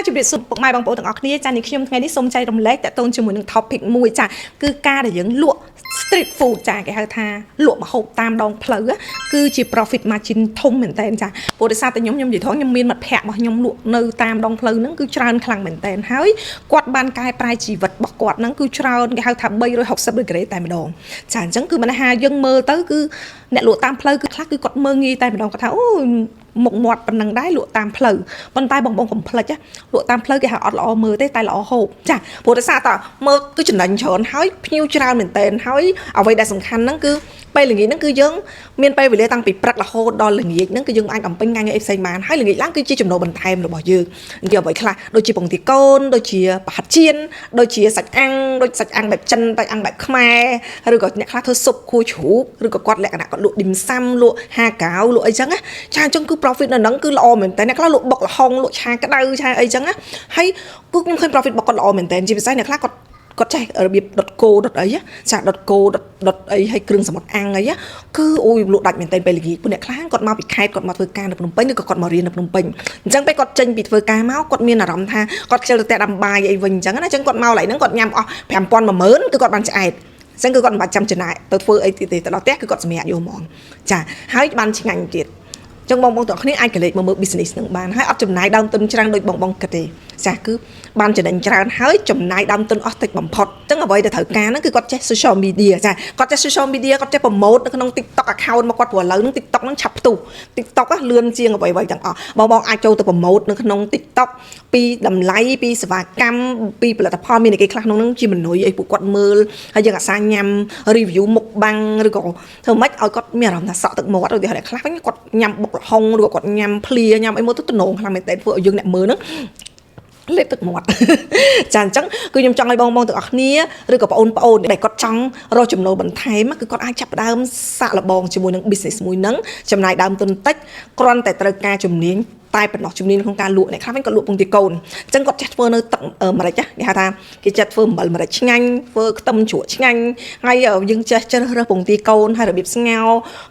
ជំរាបសួរពុកម៉ែបងប្អូនទាំងអស់គ្នាចានេះខ្ញុំថ្ងៃនេះសូមចែករំលែកតកតងជាមួយនឹង topic មួយចាគឺការដែលយើងលក់ street food ចាគេហៅថាលក់ម្ហូបតាមដងផ្លូវគឺជា profit margin ធំមែនតើចាព្រោះដោយសារតែខ្ញុំនិយាយថងខ្ញុំមានមិត្តភ័ក្តិរបស់ខ្ញុំលក់នៅតាមដងផ្លូវហ្នឹងគឺច្រើនខ្លាំងមែនតើហើយគាត់បានកែប្រែជីវិតរបស់គាត់ហ្នឹងគឺច្រើនគេហៅថា360 degree តែម្ដងចាអញ្ចឹងគឺមិនថាយើងមើលទៅគឺអ្នកលក់តាមផ្លូវគឺខ្លះគឺគាត់មើលងាយតែម្ដងគាត់ថាអូមុខមាត់ប៉ុណ្ណឹងដែរលក់តាមផ្លូវប៉ុន្តែបងកុំភ្លេចលក់តាមផ្លូវគេហៅអត់ល្អមើលទេតែល្អហូបចាព្រោះដោយសារតើមើលគឺចំណេញច្រើនហើយភ្ញៀវច្រើនមែនតើហើយអ្វីដែលសំខាន់ហ្នឹងគឺពេលល្ងាចហ្នឹងគឺយើងមានពេលវេលាតាំងពីព្រឹករហូតដល់ល្ងាចហ្នឹងគឺយើងអាចបំពេញការងារអីផ្សេងបានហើយល្ងាចឡើងគឺជាចំណូលបន្ថែមរបស់យើងនិយាយអ្វីខ្លះដូចជាពងទាកូនដូចជាប្រហិតចៀនដូចជាសាច់អាំងដូចសាច់អាំងបែបចិនសាច់អាំងបែបខ្មែរឬក៏អ្នកខ្លះធ្វើស៊ុបខួរជ្រូកឬក៏គាត់លក្ខណៈគាត់លក់ឌីមសាំលក់ហាកាវលក់អីចឹងណាចាអញ្ចឹងគឺ profit នៅហ្នឹងគឺល្អមែនតើអ្នកខ្លះលក់បុកល្ហុងលក់ឆាក្តៅឆាអីចឹងណាហើយគឺខ្ញុំឃើញ profit របស់គាត់ល្អមែនតើជាពិសេសអ្នកខ្លះគាត់ចេះរបៀបដុតគោដុតអីចាដុតគោដុតអីហើយគ្រឿងសមុទ្រអាំងអីគឺអូយលក់ដាច់មែនតើពេលល្ងាចពួកអ្នកខ្លះគាត់មកពីខេត្តគាត់មកធ្វើការនៅភ្នំពេញឬក៏គាត់មករៀននៅភ្នំពេញអញ្ចឹងពេលគាត់ចេញពីធ្វើការមកគាត់មានអារម្មណ៍ថាគាត់ខ្ជិលទៅតែដាំបាយអីវិញអញ្ចឹងណាអញ្ចឹងគាត់មកឡៃហ្នឹងគាត់ញ៉ាំអស់ 5,000 10000 គឺគាត់បានឆ្អែតអញ្ចឹងគឺគាត់មិនបាច់ចាំចំណាយទៅធ្វើអីទៀតទេទៅដល់ផ្ទះគឺគាត់សម្រាប់យកហ្មងចាហើយបានឆ្ងាញ់ទៀតចឹងបងទាំងគ្នាអាចកលេចមកមើល business នឹងបានហើយអត់ចំណាយដើមទុនច្រើនដូចបងគិតទេចាគឺបានចំណេញច្រើនហើយចំណាយដើមទុនអស់តិចបំផុតចឹងអ្វីដែលត្រូវការហ្នឹងគឺគាត់ចេះ social media ចាគាត់ចេះ social media គាត់ចេះ promote នៅក្នុង TikTok account មកគាត់ព្រោះឥឡូវហ្នឹង TikTok ហ្នឹងឆាប់ផ្ទុះ TikTok លឿនជាងអ្វីទាំងអស់បងអាចចូលទៅ promote នៅក្នុង TikTok ពីតម្លៃពីសេវាកម្មពីផលិតផលមានគេខ្លះក្នុងហ្នឹងជាមនុស្សអីពួកគាត់មើលហើយយើងអាសាញ៉ាំ review មុខបាំងឬក៏ធ្វើម៉េចឲ្យគាត់មានអារម្មណ៍ថាសក់ទឹកមាត់ឬតែខ្លះវិញគាត់ញ៉ាំបុកល្ហុងឬក៏គាត់ញ៉ាំភ្លាញ៉ាំអីមកទៅទំនងខ្លាំងមែនតើធ្វើឲ្យយើងអ្នកមើលហ្នឹងលេបទឹកមាត់ចាអញ្ចឹងគឺខ្ញុំចង់ឲ្យបងទាំងអស់គ្នាឬក៏បងប្អូនដែលគាត់ចង់រកចំណូលបន្ថែមគឺគាត់អាចចាប់ផ្ដើមសាកល្បងជាមួយនឹង business មួយហ្នឹងចំណាយដើមទុនតិចគ្រាន់តែត្រូវការជំនាញតែប៉ុណ្ណោះជំនាញក្នុងការលក់អ្នកខ្លះវិញគាត់លក់ពងទាកូនអញ្ចឹងគាត់ចេះធ្វើនៅទឹកម្រេចគេហៅថាគេចេះធ្វើអំបិលម្រេចឆ្ងាញ់ធ្វើខ្ទឹមជ្រក់ឆ្ងាញ់ហើយយើងចេះជ្រើសរើសពងទាកូនហើយរបៀបស្ងោរ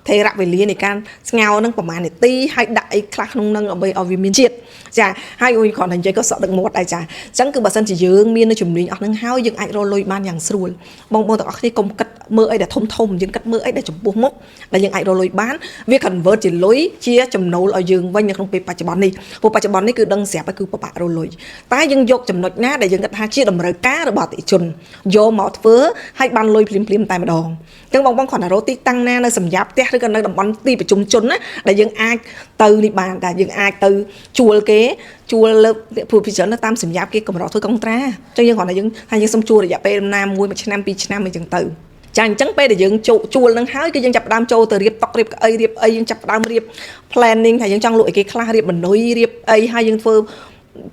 ថេរវេលានៃការស្ងោរនឹងប្រហែលនាទីហើយដាក់អីខ្លះក្នុងនឹងដើម្បីឲ្យវាមានជាតិចាហើយអូយគ្រាន់តែនិយាយក៏សក់ទឹកមាត់ដែរចាអញ្ចឹងគឺបើសិនជាយើងមាននៅជំនាញអស់ហ្នឹងហើយយើងអាចរកលុយបានយ៉ាងស្រួលបងទាំងអស់គ្នាកុំគិតមើលអីដែលធំយើងគិតមើលអីដែលចំពោះមុខដែលយើងអាចរកលុយបានវា convert ជាលុយជាចំណូលឲ្យយើងវិញនៅក្នុងពេលបច្ចុប្បន្ននេះព្រោះបច្ចុប្បន្ននេះគឺដឹងស្រាប់ហើយគឺពិបាករកលុយតែយើងយកចំណុចណាដែលយើងគិតថាជាតម្រូវការរបស់អតិថិជនយកមកធ្វើឲ្យបានលុយភ្លាមតែម្ដងអញ្ចឹងបងគ្រាន់តែរកទីតាំងណានៅសម្រាប់ផ្ទះឬក៏នៅតំបន់ទីប្រជុំជនណាដែលយើងអាចទៅនេះបានតែយើងអាចទៅជួលគេជួលលើผู้ពិចារណាតាមសម្រាប់គេកម្រធ្វើកុងត្រាអញ្ចឹងយើងគ្រាន់តែយើងសុំជួលរយៈពេលណាមួយឆ្នាំ2ឆ្នាំអីចឹងទៅចាអញ្ចឹងពេលដែលយើងជួលនឹងហើយគឺយើងចាប់ផ្ដើមចូលទៅរៀបតុករៀបអីយើងចាប់ផ្ដើមរៀប planning ថាយើងចង់លក់ឲ្យគេខ្លះរៀបមនុយរៀបអីហើយយើងធ្វើ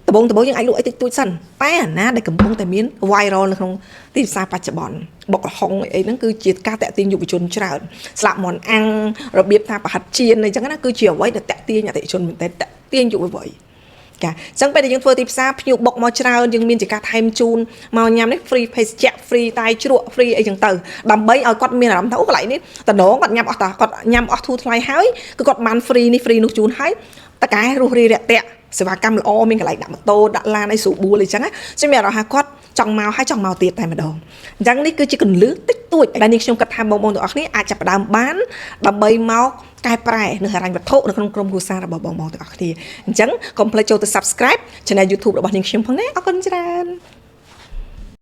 ដំបូងយើងអាចលក់អីតិចតួចសិនតែអាណាដែលកំពុងតែមាន viral នៅក្នុងទីផ្សារបច្ចុប្បន្នបុកល្ហុងអីហ្នឹងគឺជាការតាក់ទាញយុវជនច្រើនស្លាប់មន់អាំងរបៀបថាប្រហិតចៀនអីចឹងណាគឺជាអ្វីដែលតាក់ទាញអតិថិជនមែនតើតាក់ទាញយុវវ័យចាអញ្ចឹងពេលដែលយើងធ្វើទីផ្សារភ្ញៀវបុកមកច្រើនយើងមានជាការថែមជូនមកញ៉ាំនេះ free ភេសជ្ជៈ free តែជ្រក់ free អីចឹងទៅដើម្បីឲ្យគាត់មានអារម្មណ៍ថាអូកន្លែងនេះតំណងគាត់ញ៉ាំអស់តាគាត់ញ៉ាំអស់ធូរថ្លៃហើយគឺគាត់បាន free នេះ free នោះជូនហើយតកែរស់រីរាក់ទាក់សេវាកម្មល្អមានកន្លែងដាក់ម៉ូតូដាក់ឡានអីស្រួលបួលអីចឹងណាខ្ញុំមានអារម្មណ៍ថាគាត់ចង់មកហើយចង់មកទៀតតែម្ដងអញ្ចឹងនេះគឺជាកន្លឹះតិចតួចដែលនេះខ្ញុំគិតថាបងទាំងអស់គ្នាអាចចាប់ផ្ដើមបានដើម្បីមកកែប្រែនៅហិរញ្ញវត្ថុនៅក្នុងក្រុមគ្រួសាររបស់បងទាំងអស់គ្នាអញ្ចឹងកុំភ្លេចចូលទៅ subscribe Channel YouTube របស់នាងខ្ញុំផងណាអរគុណច្រើន